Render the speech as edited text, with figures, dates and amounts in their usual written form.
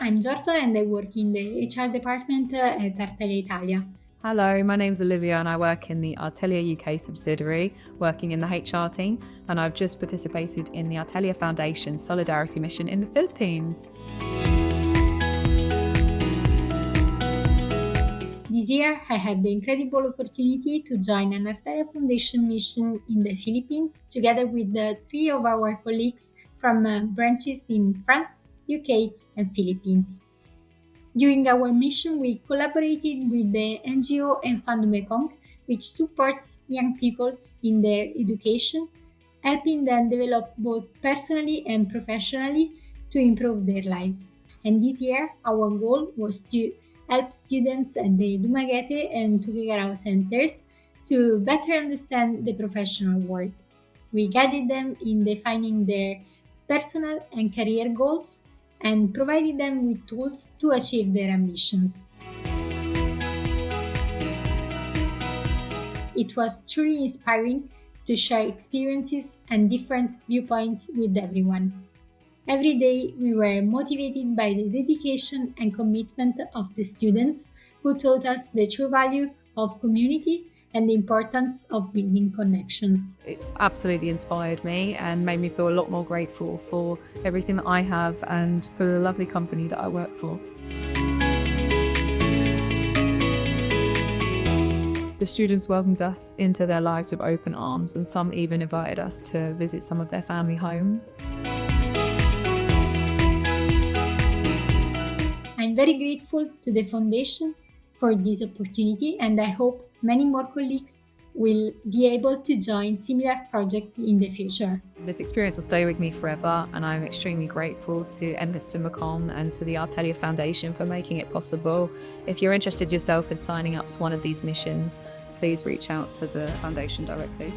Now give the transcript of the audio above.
I'm Giorgia and I work in the HR department at Artelia Italia. Hello, my name's Olivia and I work in the Artelia UK subsidiary, working in the HR team, and I've just participated in the Artelia Foundation Solidarity Mission in the Philippines. This year, I had the incredible opportunity to join an Artelia Foundation mission in the Philippines together with three of our colleagues from branches in France, UK, and Philippines. During our mission, we collaborated with the NGO Enfants du Mékong, which supports young people in their education, helping them develop both personally and professionally to improve their lives. And this year, our goal was to help students at the Dumaguete and Tuguegarao centers to better understand the professional world. We guided them in defining their personal and career goals and provided them with tools to achieve their ambitions. It was truly inspiring to share experiences and different viewpoints with everyone. Every day, we were motivated by the dedication and commitment of the students who taught us the true value of community and the importance of building connections. It's absolutely inspired me and made me feel a lot more grateful for everything that I have and for the lovely company that I work for. The students welcomed us into their lives with open arms, and some even invited us to visit some of their family homes. I'm very grateful to the Foundation for this opportunity, and I hope many more colleagues will be able to join similar projects in the future. This experience will stay with me forever, and I'm extremely grateful to Enfants du Mékong and to the Artelia Foundation for making it possible. If you're interested yourself in signing up to one of these missions, please reach out to the Foundation directly.